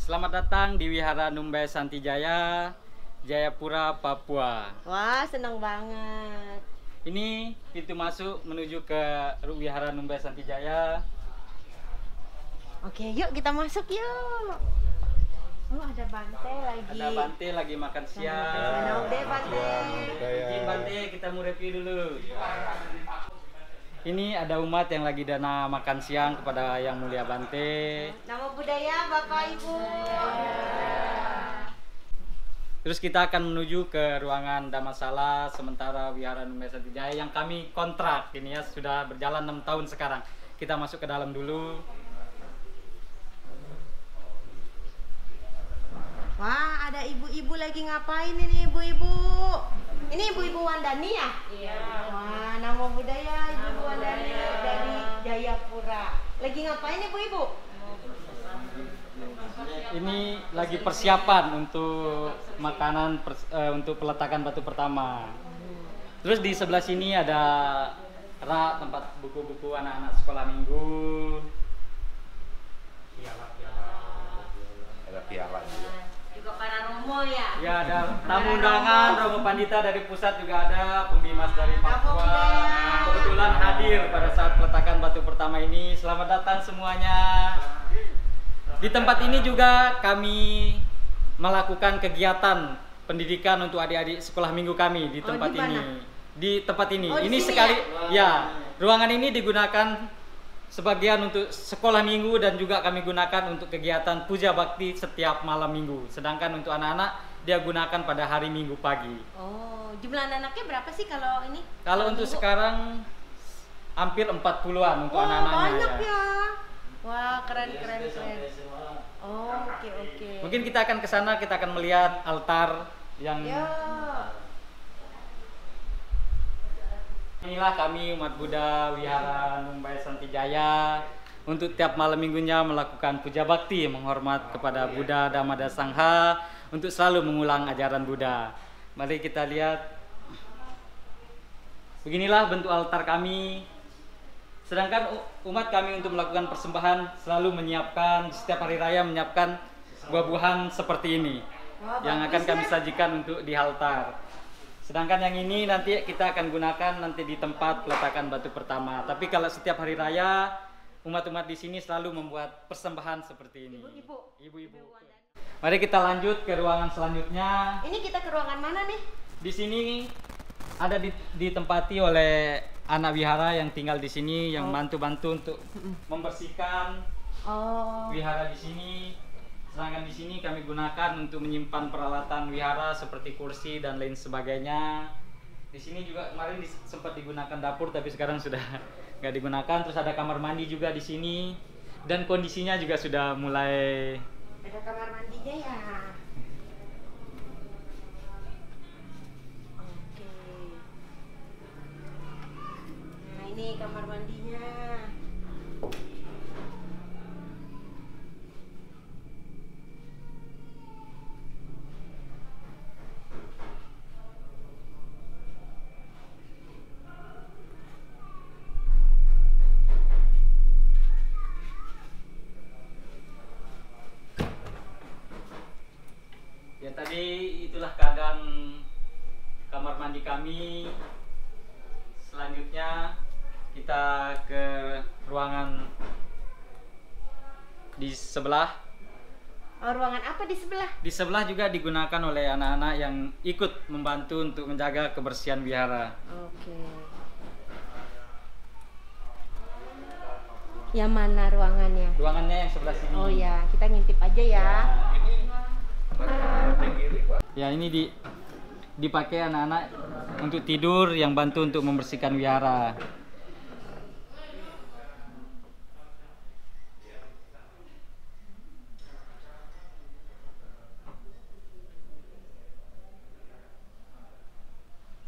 Selamat datang di Wihara Numbai Santijaya, Jayapura, Papua. Wah, senang banget. Ini pintu masuk menuju ke Wihara Numbai Santijaya. Oke, yuk kita masuk yuk. Oh, ada Bante lagi. Ada Bante lagi makan siang. Mana udah Bante? Izin Bante, kita mau review dulu. Ini ada umat yang lagi dana makan siang kepada Yang Mulia Bante. Nama budaya Bapak Ibu. Terus kita akan menuju ke ruangan Dhammasala sementara Wihara Numbai Santijaya yang kami kontrak. Ini ya sudah berjalan 6 tahun sekarang. Kita masuk ke dalam dulu. Wah, ada ibu-ibu lagi ngapain ini ibu-ibu? Ini ibu-ibu Wandani ya? Iya. Wah, nama budaya ibu Wandani dari Jayapura. Lagi ngapain ibu-ibu? Ini lagi persiapan untuk makanan untuk peletakan batu pertama. Terus di sebelah sini ada rak tempat buku-buku anak-anak sekolah minggu. Ada piala juga. Juga para romo ya? Ya, ada tamu undangan, Romo Pandita dari pusat juga ada, pembimas dari Papua. Kebetulan hadir pada saat peletakan batu pertama ini. Selamat datang semuanya. Di tempat ini juga kami melakukan kegiatan pendidikan untuk adik-adik sekolah minggu kami di tempat di mana? ini. Di tempat ini. Oh, di Ini sini sekali ya, ruangan ini digunakan sebagian untuk sekolah minggu dan juga kami gunakan untuk kegiatan puja bakti setiap malam minggu. Sedangkan untuk anak-anak dia gunakan pada hari Minggu pagi. Oh, jumlah anak-anaknya berapa sih kalau ini? Kalau untuk minggu? sekarang hampir 40-an untuk Wah, anak-anaknya. banyak Ya. ya. Wah, keren. Oh, oke. Mungkin kita akan ke sana, kita akan melihat altar yang Ya. inilah kami umat Buddha Wihara Numbai Santijaya untuk tiap malam minggunya melakukan puja bakti menghormat kepada Buddha Dhamma dan Sangha untuk selalu mengulang ajaran Buddha. Mari kita lihat. Beginilah bentuk altar kami. Sedangkan umat kami untuk melakukan persembahan selalu menyiapkan setiap hari raya menyiapkan buah-buahan seperti ini. Wah, yang akan bagus kami ya. sajikan untuk di altar. Sedangkan yang ini nanti kita akan gunakan nanti di tempat peletakan batu pertama. Tapi kalau setiap hari raya umat-umat di sini selalu membuat persembahan seperti ini. Ibu-ibu. Mari kita lanjut ke ruangan selanjutnya. Ini kita ke ruangan mana nih? Di sini ada ditempati oleh anak wihara yang tinggal di sini yang bantu-bantu untuk membersihkan Oh. wihara di sini. Sedangkan di sini kami gunakan untuk menyimpan peralatan wihara seperti kursi dan lain sebagainya. Di sini juga kemarin sempat digunakan dapur tapi sekarang sudah nggak digunakan. Terus ada kamar mandi juga di sini dan kondisinya juga sudah mulai. Ada kamar mandinya ya. Oke. Nah, ini kamar mandinya. Ya tadi itulah keadaan kamar mandi kami. Selanjutnya kita ke ruangan di sebelah. Oh, ruangan apa di sebelah? Di sebelah juga digunakan oleh anak-anak yang ikut membantu untuk menjaga kebersihan wihara. Oke. Yang mana ruangannya? Ruangannya yang sebelah sini. Oh ya, kita ngintip aja ya. Ya ini dipakai anak-anak untuk tidur yang bantu untuk membersihkan wihara.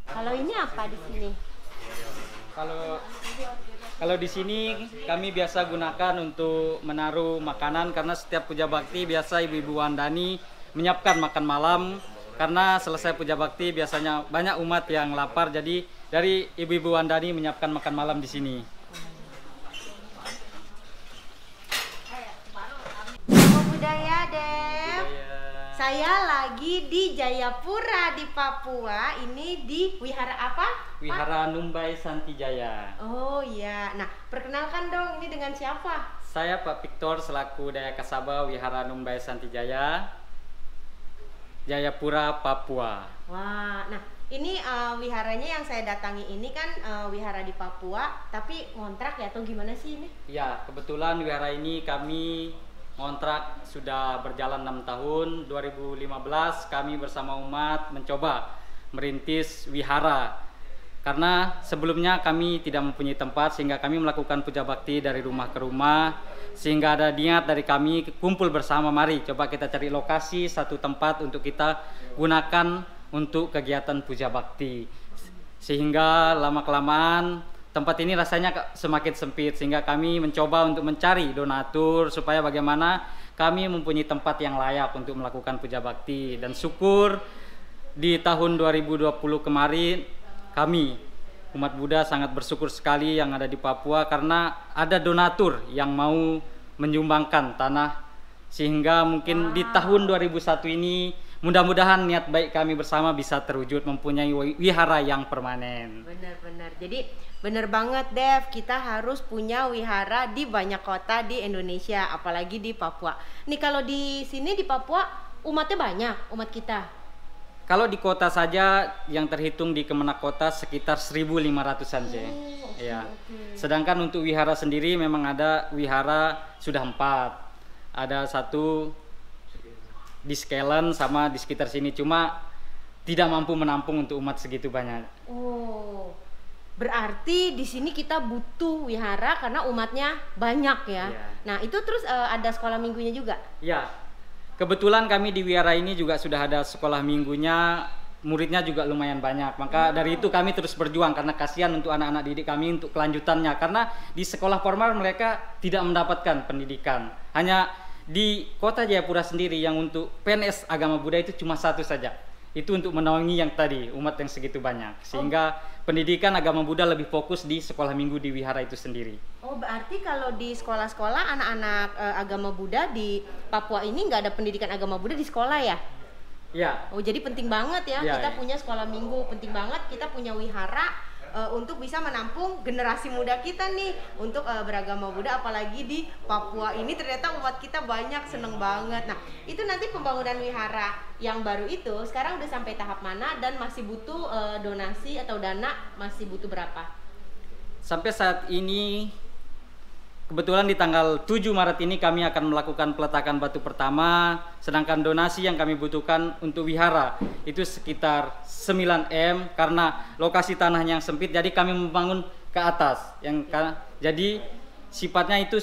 Kalau ini apa di sini? Kalau di sini kami biasa gunakan untuk menaruh makanan karena setiap puja bakti biasa ibu-ibu Wandani menyiapkan makan malam karena selesai puja bakti biasanya banyak umat yang lapar, jadi dari ibu-ibu Wandani menyiapkan makan malam di sini. Nama budaya deh. saya lagi di Jayapura di Papua. Ini di wihara apa? Wihara Numbai Santijaya. Oh iya. Nah, perkenalkan dong, ini dengan siapa? Saya Pak Victor selaku Daya Kasaba Wihara Numbai Santijaya, Jayapura, Papua. Wah, nah ini wiharanya yang saya datangi ini kan wihara di Papua, tapi ngontrak ya atau gimana sih ini? Ya, kebetulan wihara ini kami ngontrak sudah berjalan 6 tahun. 2015 kami bersama umat mencoba merintis wihara. Karena sebelumnya kami tidak mempunyai tempat, sehingga kami melakukan puja bakti dari rumah ke rumah. Sehingga ada niat dari kami kumpul bersama, mari coba kita cari lokasi, satu tempat untuk kita gunakan untuk kegiatan puja bakti. Sehingga lama-kelamaan tempat ini rasanya semakin sempit, sehingga kami mencoba untuk mencari donatur supaya bagaimana kami mempunyai tempat yang layak untuk melakukan puja bakti. Dan syukur di tahun 2020 kemarin kami umat Buddha sangat bersyukur sekali yang ada di Papua karena ada donatur yang mau menyumbangkan tanah, sehingga mungkin di tahun 2001 ini mudah-mudahan niat baik kami bersama bisa terwujud mempunyai wihara yang permanen. Benar-benar. Jadi benar banget Dev, kita harus punya wihara di banyak kota di Indonesia, apalagi di Papua. Nih kalau di sini di Papua umatnya banyak, umat kita. Kalau di kota saja yang terhitung di Kemenak Kota sekitar 1.500-an sih. Ya. Sedangkan untuk wihara sendiri memang ada wihara sudah 4. Ada 1 di Skelen sama di sekitar sini, cuma tidak mampu menampung untuk umat segitu banyak. Oh. Berarti di sini kita butuh wihara karena umatnya banyak ya. Yeah. Nah, itu terus ada sekolah minggunya juga? Ya. Kebetulan kami di wihara ini juga sudah ada sekolah minggunya, muridnya juga lumayan banyak. Maka dari itu kami terus berjuang karena kasihan untuk anak-anak didik kami untuk kelanjutannya. Karena di sekolah formal mereka tidak mendapatkan pendidikan. Hanya di kota Jayapura sendiri yang untuk PNS agama Buddha itu cuma 1 saja. Itu untuk menaungi yang tadi, umat yang segitu banyak. Sehingga pendidikan agama Buddha lebih fokus di sekolah minggu di wihara itu sendiri. Oh, berarti kalau di sekolah-sekolah anak-anak agama Buddha di Papua ini nggak ada pendidikan agama Buddha di sekolah ya? Ya. Oh, jadi penting banget ya, kita punya sekolah minggu, penting banget kita punya wihara untuk bisa menampung generasi muda kita nih untuk beragama Buddha, apalagi di Papua ini ternyata umat kita banyak, seneng banget. Nah, itu nanti pembangunan wihara yang baru itu sekarang udah sampai tahap mana dan masih butuh donasi atau dana, masih butuh berapa? Sampai saat ini kebetulan di tanggal 7 Maret ini kami akan melakukan peletakan batu pertama, sedangkan donasi yang kami butuhkan untuk wihara itu sekitar 9M karena lokasi tanahnya yang sempit, jadi kami membangun ke atas. Jadi sifatnya itu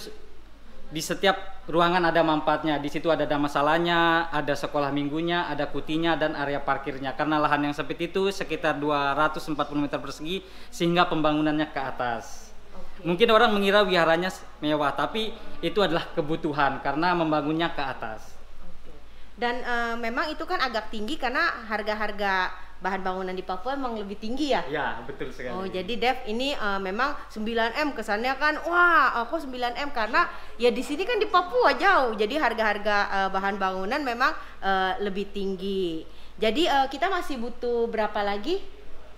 di setiap ruangan ada manfaatnya. Di situ ada masalahnya, ada sekolah minggunya, ada kutinya dan area parkirnya. Karena lahan yang sempit itu sekitar 240 meter persegi sehingga pembangunannya ke atas. Mungkin orang mengira wiharanya mewah, tapi itu adalah kebutuhan karena membangunnya ke atas. Dan memang itu kan agak tinggi karena harga-harga bahan bangunan di Papua emang lebih tinggi ya? Ya, betul sekali. Oh, jadi Dev ini memang 9M kesannya kan, wah aku 9M karena ya di sini kan di Papua jauh, jadi harga-harga bahan bangunan memang lebih tinggi. Jadi kita masih butuh berapa lagi?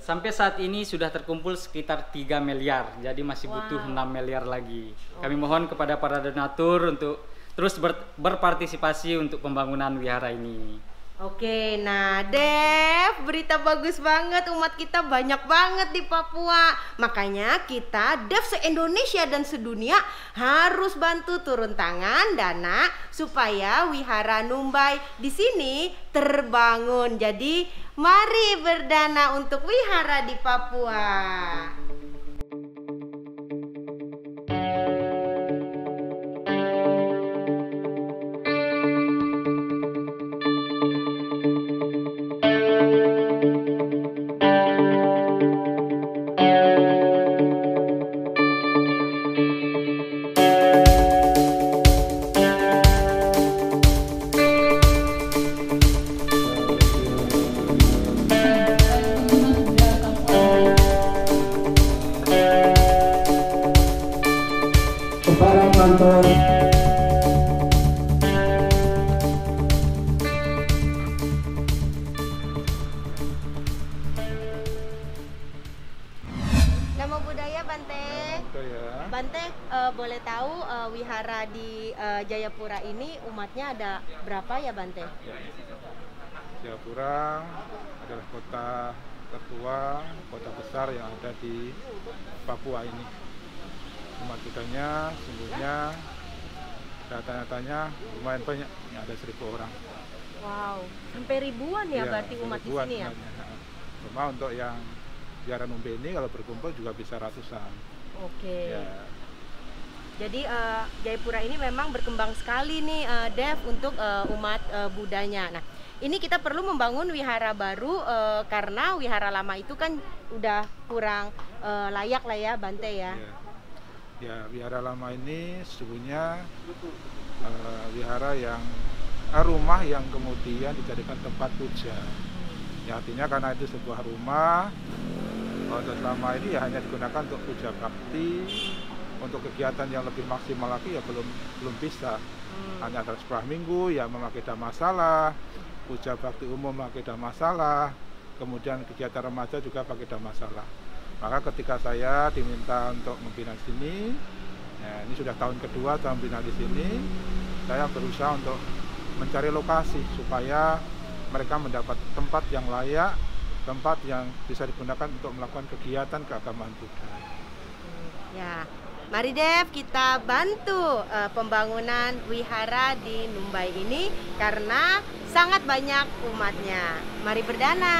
Sampai saat ini sudah terkumpul sekitar 3 miliar, jadi masih butuh 6 miliar lagi. Kami mohon kepada para donatur untuk terus berpartisipasi untuk pembangunan wihara ini. Oke, nah Dev, berita bagus banget, umat kita banyak banget di Papua. Makanya kita Dev se-Indonesia dan sedunia harus bantu turun tangan dana supaya wihara Numbai di sini terbangun. Jadi mari berdana untuk wihara di Papua. budaya Bante. Ya. Bante, boleh tahu wihara di Jayapura ini umatnya ada berapa ya Bante? Jayapura adalah kota tertua, kota besar yang ada di Papua ini. Umat Budanya sungguhnya data-datanya lumayan banyak, ada 1.000 orang. Wow, sampai ribuan ya berarti umat di sini ya? Cuma untuk yang Biara Numbe ini kalau berkumpul juga bisa ratusan. Oke. Ya. Jadi Jayapura ini memang berkembang sekali nih Dev untuk umat Budanya. Nah, ini kita perlu membangun wihara baru karena wihara lama itu kan udah kurang layak lah ya Bante ya. Ya, wihara lama ini sesungguhnya wihara yang rumah yang kemudian dijadikan tempat puja. Ya, artinya karena itu sebuah rumah, untuk selama ini ya hanya digunakan untuk puja bakti. Untuk kegiatan yang lebih maksimal lagi ya belum bisa. Hanya ada sekolah minggu ya memakai dhammasala, puja bakti umum memakai dhammasala, kemudian kegiatan remaja juga pakai dhammasala. Maka ketika saya diminta untuk membina di sini, ya ini sudah tahun kedua saya membina di sini, saya berusaha untuk mencari lokasi supaya mereka mendapat tempat yang layak, tempat yang bisa digunakan untuk melakukan kegiatan keagamaan Buddha. Ya, mari Dev kita bantu pembangunan wihara di Numbai ini karena sangat banyak umatnya. Mari berdana.